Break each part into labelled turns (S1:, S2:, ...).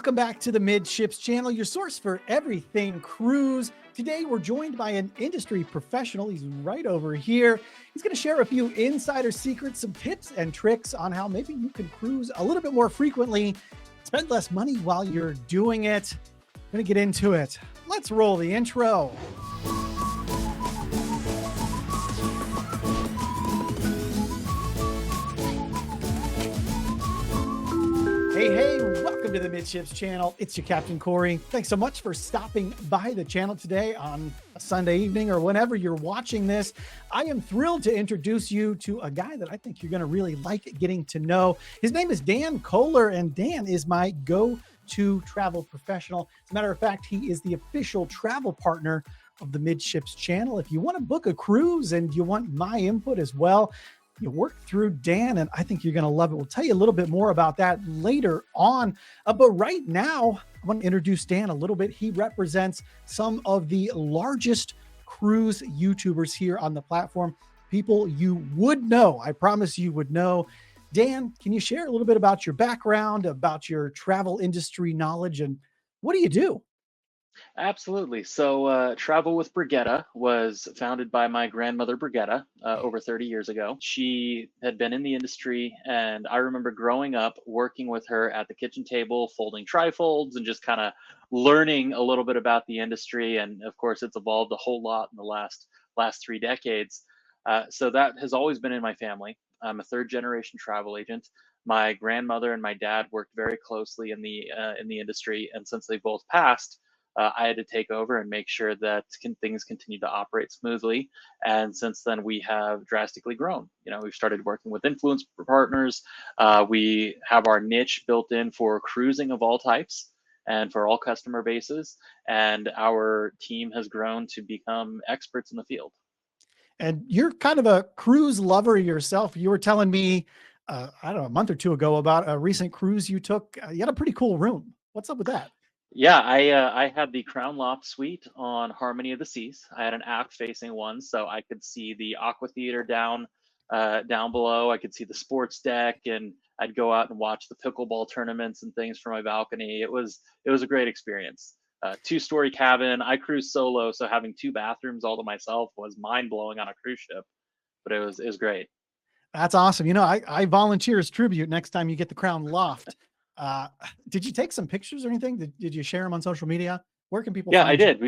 S1: Welcome back to the Midships Channel, your source for everything cruise. Today, we're joined by an industry professional. He's right over here. He's going to share a few insider secrets, some tips and tricks on how maybe you can cruise a little bit more frequently, spend less money while you're doing it. I'm going to get into it. Let's roll the intro. Hey, welcome to the Midships Channel. It's your Captain Corey. Thanks so much for stopping by the channel today on a Sunday evening or whenever you're watching this. I am thrilled to introduce you to a guy that I think you're going to really like getting to know. His name is Dan Koehler, and Dan is my go-to travel professional. As a matter of fact, he is the official travel partner of the Midships Channel. If you want to book a cruise and you want my input as well, you work through Dan, and I think you're going to love it. We'll tell you a little bit more about that later on. But right now, I want to introduce Dan a little bit. He represents some of the largest cruise YouTubers here on the platform. People you would know. I promise you would know. Dan, can you share a little bit about your background, about your travel industry knowledge, and what do you do?
S2: Absolutely. So, Travel with Brigetta was founded by my grandmother, Brigetta, over 30 years ago. She had been in the industry, and I remember growing up working with her at the kitchen table, folding trifolds and just kind of learning a little bit about the industry. And of course, it's evolved a whole lot in the last 3 decades. So that has always been in my family. I'm a third generation travel agent. My grandmother and my dad worked very closely in the industry, and since they both passed, I had to take over and make sure that things continue to operate smoothly. And since then, we have drastically grown. We've started working with influence partners. We have our niche built in for cruising of all types and for all customer bases. And our team has grown to become experts in the field.
S1: And you're kind of a cruise lover yourself. You were telling me, I don't know, a month or two ago about a recent cruise you took. You had a pretty cool room. What's up with that?
S2: Yeah, I had the Crown Loft Suite on Harmony of the Seas. I had an aft facing one, so I could see the aqua theater down below. I could see the sports deck, and I'd go out and watch the pickleball tournaments and things from my balcony. It was a great experience. Two-story cabin. I cruise solo, so having two bathrooms all to myself was mind blowing on a cruise ship, but it was great.
S1: That's awesome. I volunteer as tribute next time you get the Crown Loft. Uh, did you take some pictures or anything? Did you share them on social media? Where can people
S2: Yeah, I
S1: find you?
S2: did.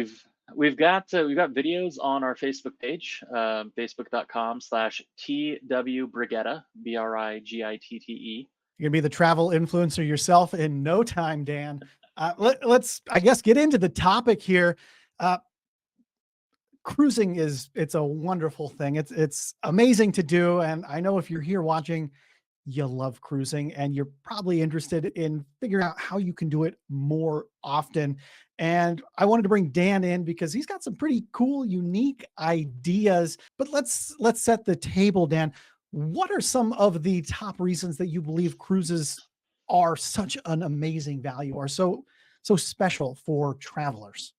S2: We've got videos on our Facebook page, facebook.com/TW Brigetta, Brigitte.
S1: You're gonna be the travel influencer yourself in no time, Dan. Let's, I guess, get into the topic here. Uh, Cruising it's a wonderful thing. It's amazing to do, and I know if you're here watching, you love cruising and you're probably interested in figuring out how you can do it more often. And I wanted to bring Dan in because he's got some pretty cool, unique ideas. But let's set the table, Dan. What are some of the top reasons that you believe cruises are such an amazing value, or so special for travelers?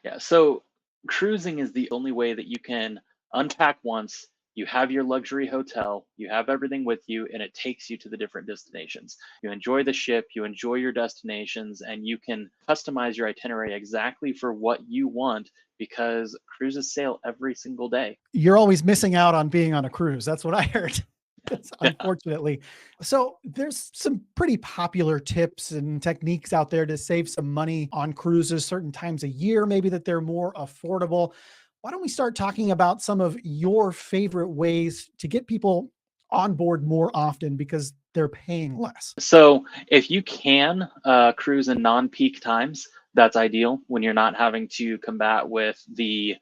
S2: Yeah, so cruising is the only way that you can unpack once. You have your luxury hotel, you have everything with you, and it takes you to the different destinations. You enjoy the ship, you enjoy your destinations, and you can customize your itinerary exactly for what you want because cruises sail every single day.
S1: You're always missing out on being on a cruise. That's what I heard.
S2: Yeah.
S1: Unfortunately. So there's some pretty popular tips and techniques out there to save some money on cruises certain times a year, maybe that they're more affordable. Why don't we start talking about some of your favorite ways to get people on board more often because they're paying less?
S2: So if you can cruise in non-peak times, that's ideal when you're not having to combat with the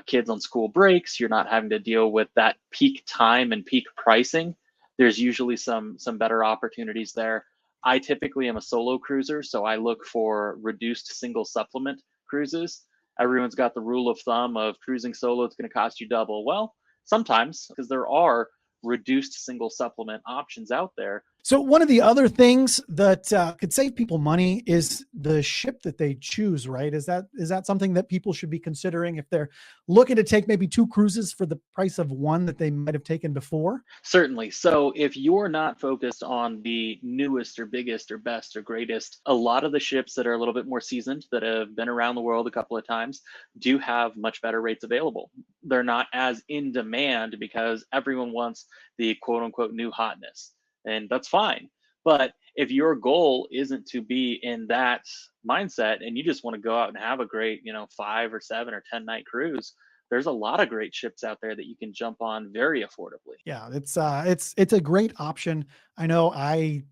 S2: kids on school breaks. You're not having to deal with that peak time and peak pricing. There's usually some better opportunities there. I typically am a solo cruiser, so I look for reduced single supplement cruises. Everyone's got the rule of thumb of cruising solo, it's going to cost you double. Well, sometimes, because there are reduced single supplement options out there,
S1: So one of the other things that could save people money is the ship that they choose, right? Is that something that people should be considering if they're looking to take maybe two cruises for the price of one that they might have taken before?
S2: Certainly. So if you're not focused on the newest or biggest or best or greatest, a lot of the ships that are a little bit more seasoned, that have been around the world a couple of times, do have much better rates available. They're not as in demand because everyone wants the quote unquote new hotness. And that's fine. But if your goal isn't to be in that mindset and you just want to go out and have a great, 5 or 7 or 10 night cruise, there's a lot of great ships out there that you can jump on very affordably.
S1: Yeah, it's a great option. I know I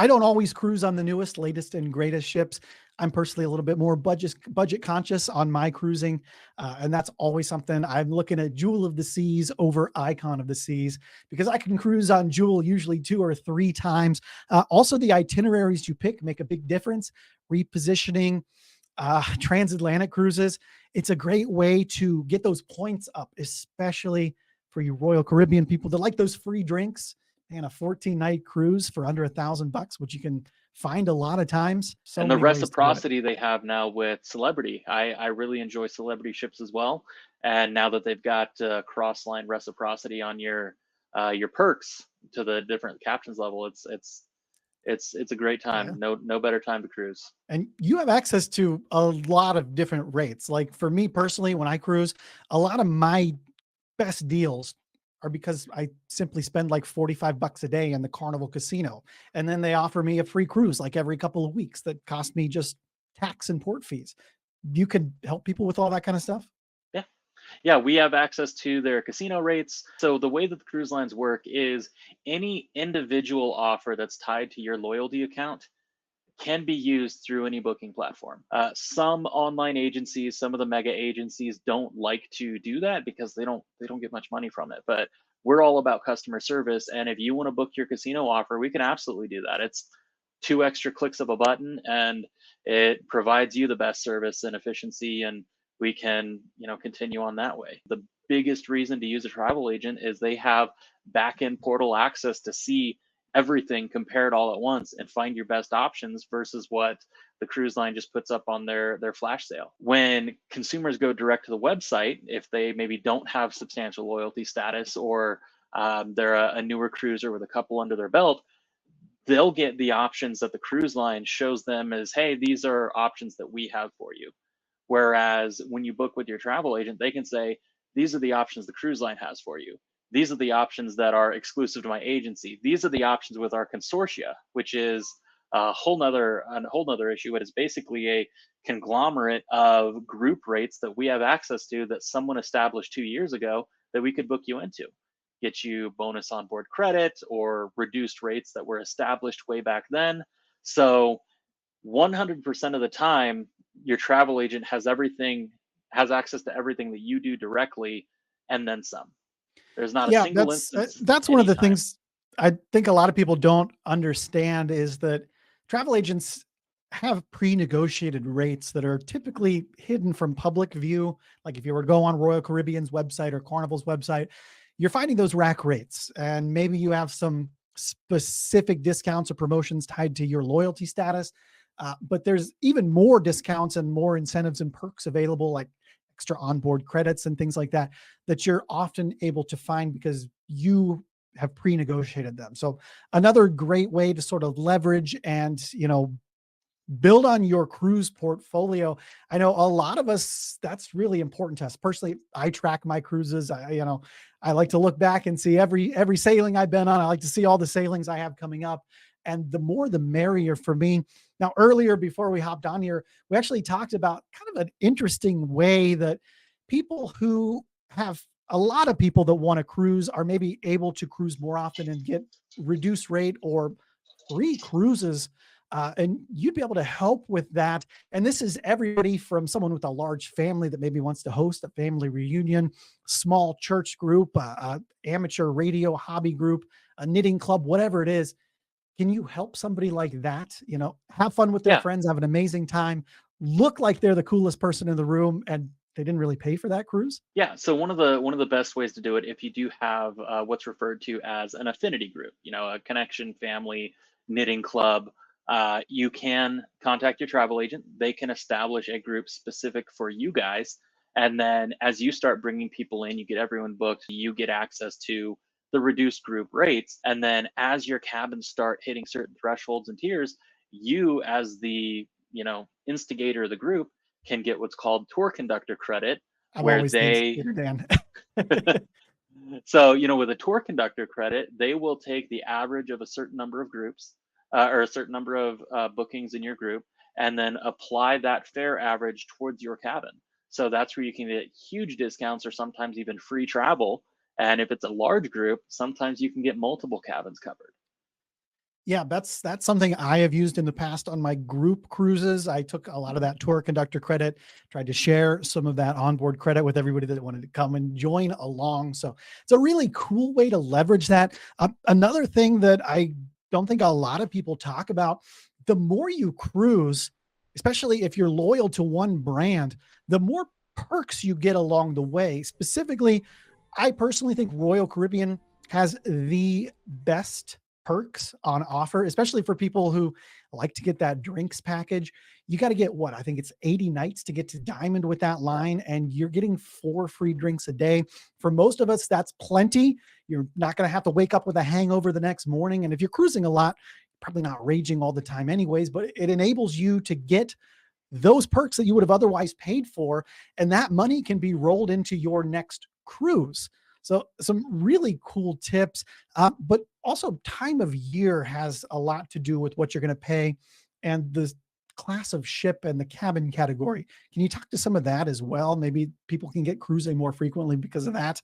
S1: don't always cruise on the newest, latest, and greatest ships. I'm personally a little bit more budget conscious on my cruising, and that's always something I'm looking at. Jewel of the Seas over Icon of the Seas because I can cruise on Jewel usually 2 or 3 times. Also, the itineraries you pick make a big difference. Repositioning, transatlantic cruises. It's a great way to get those points up, especially for you Royal Caribbean people that like those free drinks and a 14-night cruise for under $1,000, which you can find a lot of times. So
S2: And the
S1: many ways to get it.
S2: reciprocity they have now with Celebrity, I really enjoy Celebrity ships as well. And now that they've got cross-line reciprocity on your perks to the different captains level, it's a great
S1: Yeah.
S2: time. No better time to cruise.
S1: And you have access to a lot of different rates. Like for me personally, when I cruise, a lot of my best deals are because I simply spend like $45 a day in the Carnival Casino. And then they offer me a free cruise like every couple of weeks that cost me just tax and port fees. You can help people with all that kind of stuff.
S2: Yeah. Yeah, we have access to their casino rates. So the way that the cruise lines work is any individual offer that's tied to your loyalty account can be used through any booking platform. Some online agencies, some of the mega agencies don't like to do that because they don't get much money from it. But we're all about customer service, and if you want to book your casino offer, we can absolutely do that. It's 2 extra clicks of a button, and it provides you the best service and efficiency, and we can continue on that way. The biggest reason to use a travel agent is they have back end portal access to see everything compared all at once and find your best options versus what the cruise line just puts up on their flash sale. When consumers go direct to the website, if they maybe don't have substantial loyalty status, or they're a newer cruiser with a couple under their belt, they'll get the options that the cruise line shows them as, hey, these are options that we have for you. Whereas when you book with your travel agent, they can say, these are the options the cruise line has for you. These are the options that are exclusive to my agency. These are the options with our consortia, which is a whole nother issue. It is basically a conglomerate of group rates that we have access to that someone established 2 years ago that we could book you into. Get you bonus onboard credit or reduced rates that were established way back then. So 100% of the time, your travel agent has access to everything that you do directly, and then some. There's not a
S1: Yeah,
S2: single instance
S1: that's one of the
S2: anytime.
S1: things I think a lot of people don't understand is that travel agents have pre-negotiated rates that are typically hidden from public view. Like if you were to go on Royal Caribbean's website or Carnival's website, you're finding those rack rates, and maybe you have some specific discounts or promotions tied to your loyalty status. But there's even more discounts and more incentives and perks available, like extra onboard credits and things like that, that you're often able to find because you have pre-negotiated them. So another great way to sort of leverage and, build on your cruise portfolio. I know a lot of us, that's really important to us. Personally, I track my cruises. I like to look back and see every sailing I've been on. I like to see all the sailings I have coming up. And the more the merrier for me. Now, earlier before we hopped on here, we actually talked about kind of an interesting way that people who have a lot of people that want to cruise are maybe able to cruise more often and get reduced rate or free cruises. And you'd be able to help with that. And this is everybody from someone with a large family that maybe wants to host a family reunion, small church group, amateur radio hobby group, a knitting club, whatever it is. Can you help somebody like that, have fun with their
S2: Yeah,
S1: friends, have an amazing time, look like they're the coolest person in the room, and they didn't really pay for that cruise?
S2: Yeah, so one of the best ways to do it, if you do have what's referred to as an affinity group, a connection, family, knitting club, you can contact your travel agent. They can establish a group specific for you guys, and then as you start bringing people in, you get everyone booked. You get access to the reduced group rates, and then as your cabins start hitting certain thresholds and tiers, you as the instigator of the group can get what's called tour conductor credit
S1: I'm
S2: where
S1: always the
S2: they
S1: instigator, Dan.
S2: so with a tour conductor credit, they will take the average of a certain number of groups or a certain number of bookings in your group and then apply that fare average towards your cabin. So that's where you can get huge discounts or sometimes even free travel. And if it's a large group, sometimes you can get multiple cabins covered.
S1: Yeah, that's something I have used in the past on my group cruises. I took a lot of that tour conductor credit, tried to share some of that onboard credit with everybody that wanted to come and join along. So it's a really cool way to leverage that. Another thing that I don't think a lot of people talk about, the more you cruise, especially if you're loyal to one brand, the more perks you get along the way. Specifically, I personally think Royal Caribbean has the best perks on offer, especially for people who like to get that drinks package. You got to get what? I think it's 80 nights to get to Diamond with that line, and you're getting 4 free drinks a day. For most of us, that's plenty. You're not going to have to wake up with a hangover the next morning. And if you're cruising a lot, probably not raging all the time anyways, but it enables you to get those perks that you would have otherwise paid for, and that money can be rolled into your next cruise. So some really cool tips, but also time of year has a lot to do with what you're going to pay and the class of ship and the cabin category. Can you talk to some of that as well? Maybe people can get cruising more frequently because of that.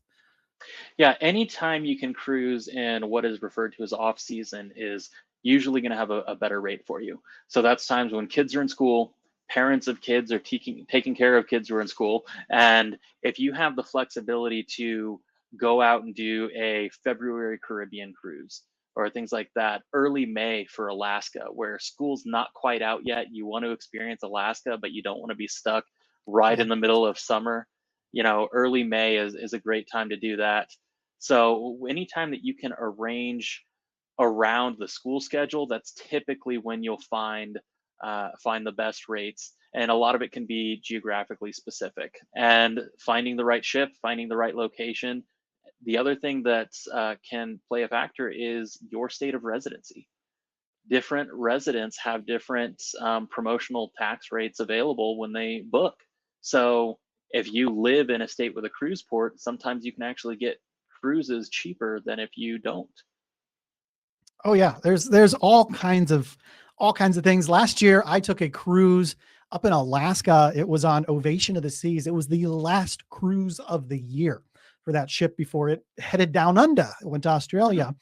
S2: Yeah, anytime you can cruise in what is referred to as off season is usually going to have a better rate for you. So that's times when kids are in school, parents of kids are taking care of kids who are in school. And if you have the flexibility to go out and do a February Caribbean cruise or things like that, early May for Alaska, where school's not quite out yet, you want to experience Alaska, but you don't want to be stuck right
S1: Yeah.
S2: in the middle of summer. Early May is a great time to do that. So anytime that you can arrange around the school schedule, that's typically when you'll find the best rates. And a lot of it can be geographically specific. And finding the right ship, finding the right location. The other thing that can play a factor is your state of residency. Different residents have different promotional tax rates available when they book. So if you live in a state with a cruise port, sometimes you can actually get cruises cheaper than if you don't.
S1: Oh yeah, there's all kinds of things. Last year I took a cruise up in Alaska. It was on Ovation of the Seas. It was the last cruise of the year for that ship before it headed down under. It went to
S2: Mhm.
S1: Australia,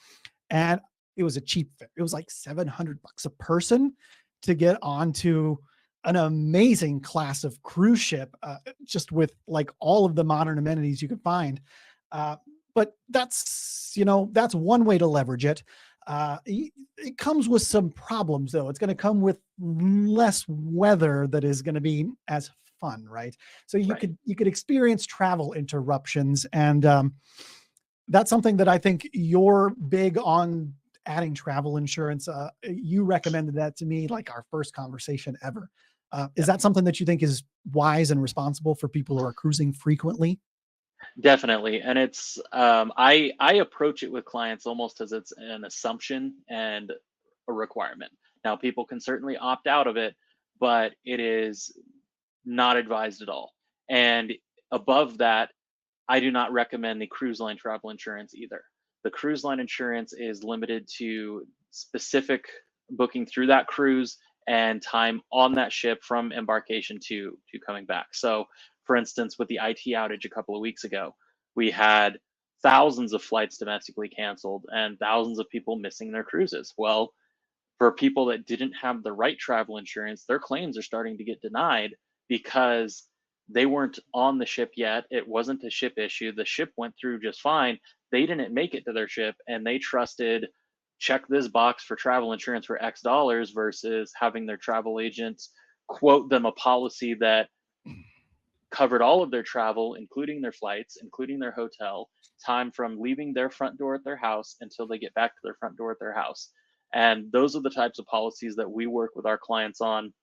S1: and it was a cheap fare. It was like $700 a person to get onto an amazing class of cruise ship, just with like all of the modern amenities you could find. Uh, but that's one way to leverage it. It comes with some problems though. It's going to come with less weather that is going to be as fun, right? So you
S2: Right.
S1: could experience travel interruptions, and that's something that I think you're big on, adding travel insurance. You recommended that to me like our first conversation ever. Is
S2: Yeah.
S1: that something that you think is wise and responsible for people who are cruising frequently?
S2: Definitely. And it's I approach it with clients almost as it's an assumption and a requirement. Now people can certainly opt out of it, but it is not advised at all. And above that, I do not recommend the cruise line travel insurance either. The cruise line insurance is limited to specific booking through that cruise and time on that ship from embarkation to coming back. So, for instance, with the IT outage a couple of weeks ago, we had thousands of flights domestically canceled and thousands of people missing their cruises. Well, for people that didn't have the right travel insurance, their claims are starting to get denied because they weren't on the ship yet. It wasn't a ship issue. The ship went through just fine. They didn't make it to their ship and they trusted check this box for travel insurance for X dollars versus having their travel agent quote them a policy that covered all of their travel, including their flights, including their hotel, time from leaving their front door at their house until they get back to their front door at their house. And those are the types of policies that we work with our clients on,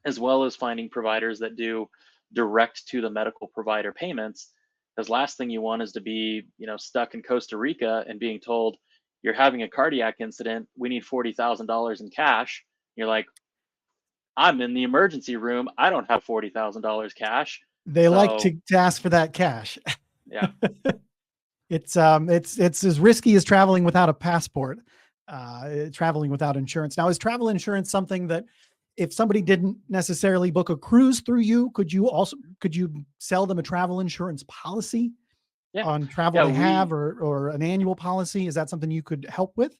S2: as well as finding providers that do direct to the medical provider payments. Because last thing you want is to be, stuck in Costa Rica and being told you're having a cardiac incident, we need $40,000 in cash. You're like, I'm in the emergency room, I don't have $40,000 cash.
S1: They like
S2: So
S1: to ask for that cash.
S2: yeah.
S1: It's as risky as traveling without a passport, traveling without insurance. Now, is travel insurance something that if somebody didn't necessarily book a cruise through you, could you sell them a travel insurance policy
S2: Yeah.
S1: on travel
S2: Yeah,
S1: they have, or an annual policy? Is that something you could help with?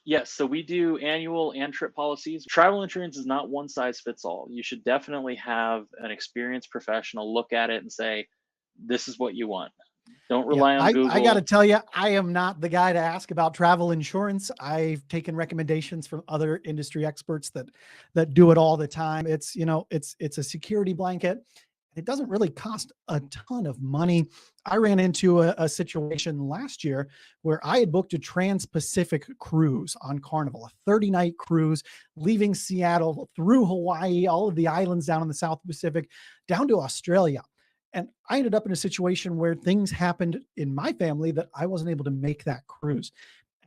S2: yes, so we do annual and trip policies. Travel insurance is not one size fits all. You should definitely have an experienced professional look at it and say, this is what you want. Don't
S1: Yeah,
S2: rely on
S1: I got to
S2: Google.
S1: tell you, I am not the guy to ask about travel insurance. I've taken recommendations from other industry experts that do it all the time. It's a security blanket. It doesn't really cost a ton of money. I ran into a situation last year where I had booked a Trans-Pacific cruise on Carnival, a 30-night cruise leaving Seattle through Hawaii, all of the islands down in the South Pacific, down to Australia. And I ended up in a situation where things happened in my family that I wasn't able to make that cruise.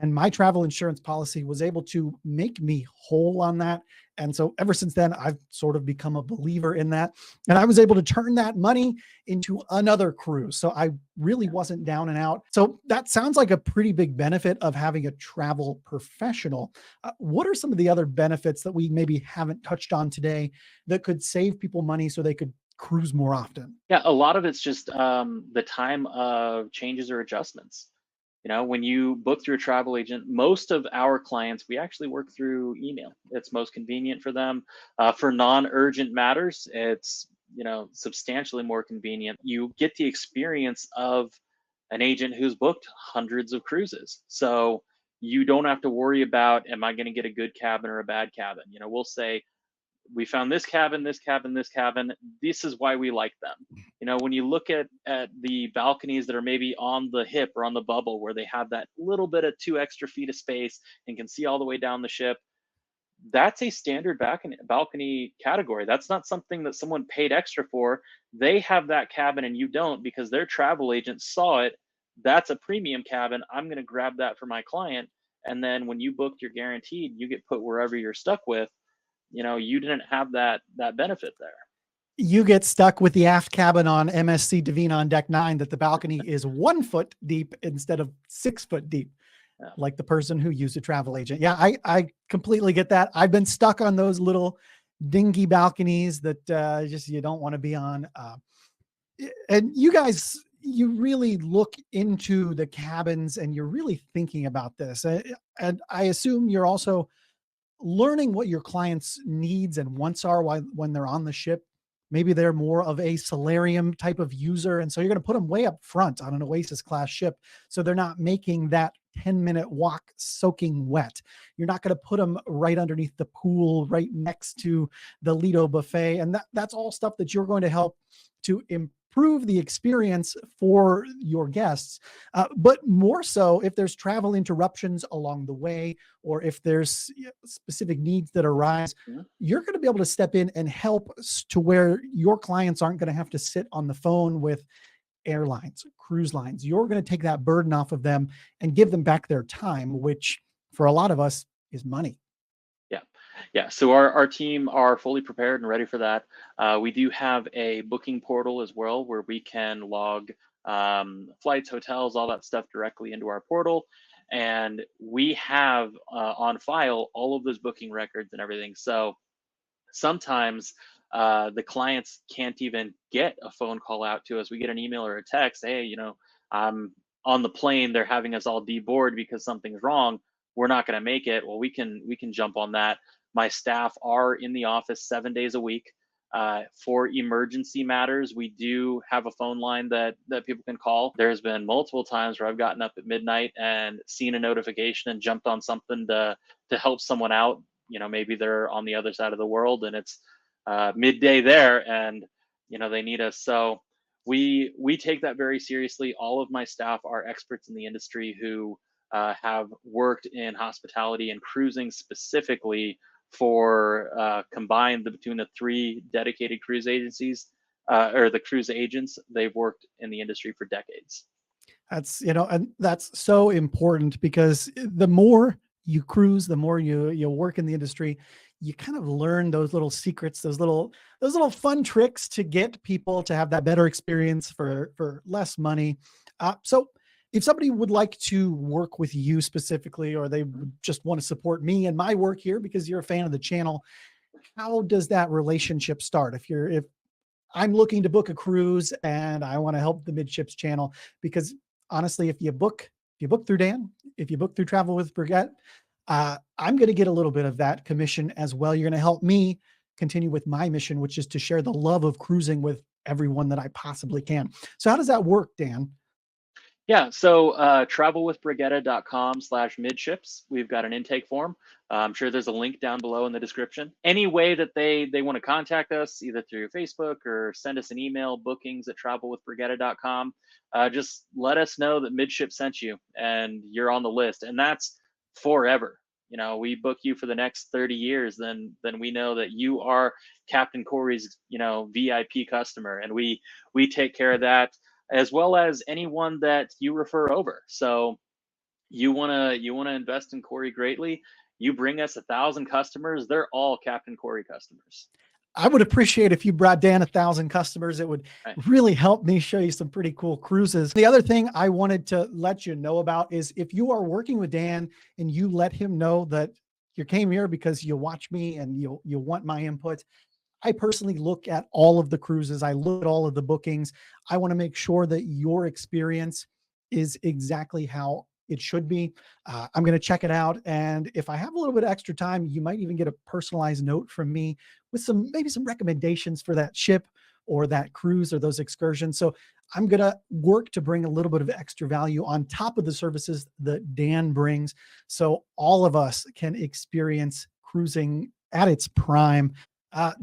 S1: And my travel insurance policy was able to make me whole on that. And so ever since then, I've sort of become a believer in that. And I was able to turn that money into another cruise. So I really wasn't down and out. So that sounds like a pretty big benefit of having a travel professional. What are some of the other benefits that we maybe haven't touched on today that could save people money so they could cruise more often?
S2: Yeah, a lot of it's just the time of changes or adjustments. When you book through a travel agent, most of our clients, we actually work through email. It's most convenient for them. For non-urgent matters, it's, substantially more convenient. You get the experience of an agent who's booked hundreds of cruises. So you don't have to worry about, am I going to get a good cabin or a bad cabin? We'll say, we found this cabin, this cabin, this cabin. This is why we like them. When you look at the balconies that are maybe on the hip or on the bubble, where they have that little bit of 2 extra feet of space and can see all the way down the ship, that's a standard balcony category. That's not something that someone paid extra for. They have that cabin and you don't, because their travel agent saw it. That's a premium cabin. I'm going to grab that for my client. And then when you booked your guaranteed, you get put wherever you're stuck with. You didn't have that benefit there.
S1: You get stuck with the aft cabin on MSC Divina on deck 9 that the balcony is 1 foot deep instead of 6 foot deep, like the person who used a travel agent. Yeah, I completely get that. I've been stuck on those little dingy balconies that just you don't want to be on. And you guys, you really look into the cabins and you're really thinking about this. And I assume you're also learning what your clients' needs and wants are when they're on the ship. Maybe they're more of a solarium type of user. And so you're going to put them way up front on an Oasis class ship, so they're not making that 10-minute walk soaking wet. You're not going to put them right underneath the pool, right next to the Lido buffet. And that's all stuff that you're going to help to improve the experience for your guests. But more so if there's travel interruptions along the way, or if there's specific needs that arise, you're going to be able to step in and help to where your clients aren't going to have to sit on the phone with airlines, cruise lines. You're going to take that burden off of them and give them back their time, which for a lot of us is money.
S2: Yeah. So our team are fully prepared and ready for that. We do have a booking portal as well, where we can log flights, hotels, all that stuff directly into our portal. And we have on file all of those booking records and everything. So sometimes the clients can't even get a phone call out to us. We get an email or a text, hey, I'm on the plane, they're having us all deboard because something's wrong, we're not going to make it. Well, we can jump on that. My staff are in the office 7 days a week. For emergency matters, we do have a phone line that people can call. There's been multiple times where I've gotten up at midnight and seen a notification and jumped on something to help someone out. Maybe they're on the other side of the world and it's midday there, and they need us. So we take that very seriously. All of my staff are experts in the industry who have worked in hospitality and cruising specifically for combined between the three dedicated cruise agencies or the cruise agents. They've worked in the industry for decades.
S1: That's, and that's so important because the more you cruise, the more you work in the industry, you kind of learn those little secrets, those little fun tricks to get people to have that better experience for less money. So if somebody would like to work with you specifically, or they just want to support me and my work here because you're a fan of the channel, how does that relationship start? If I'm looking to book a cruise and I want to help the Midships channel, because honestly, if you book through Dan, if you book through Travel with Brigette, I'm going to get a little bit of that commission as well. You're going to help me continue with my mission, which is to share the love of cruising with everyone that I possibly can. So how does that work, Dan?
S2: Yeah, so travelwithbrigetta.com/midships. We've got an intake form. I'm sure there's a link down below in the description. Any way that they want to contact us, either through Facebook or send us an email, bookings@travelwithbrigetta.com. Just let us know that Midships sent you and you're on the list, and that's forever. We book you for the next 30 years, then we know that you are Captain Corey's VIP customer, and we take care of that, as well as anyone that you refer over. So you wanna invest in Corey greatly. You bring us 1,000 customers, they're all Captain Corey customers.
S1: I would appreciate if you brought Dan 1,000 customers. It would
S2: Right.
S1: really help me show you some pretty cool cruises. The other thing I wanted to let you know about is if you are working with Dan and you let him know that you came here because you watch me and you want my input, I personally look at all of the cruises. I look at all of the bookings. I want to make sure that your experience is exactly how it should be. I'm going to check it out. And if I have a little bit of extra time, you might even get a personalized note from me with maybe some recommendations for that ship or that cruise or those excursions. So I'm going to work to bring a little bit of extra value on top of the services that Dan brings, so all of us can experience cruising at its prime.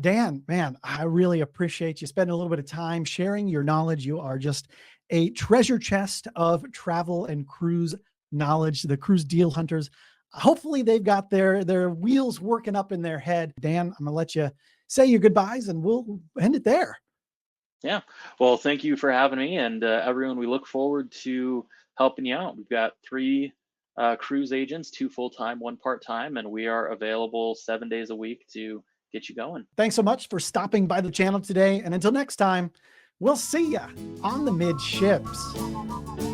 S1: Dan, man, I really appreciate you spending a little bit of time sharing your knowledge. You are just a treasure chest of travel and cruise knowledge. The cruise deal hunters, hopefully they've got their wheels working up in their head. Dan, I'm gonna let you say your goodbyes and we'll end it there.
S2: Yeah. Well, thank you for having me, and everyone. We look forward to helping you out. We've got three cruise agents, two full-time, one part-time, and we are available 7 days a week to get you going.
S1: Thanks so much for stopping by the channel today. And until next time, we'll see ya on the Midships.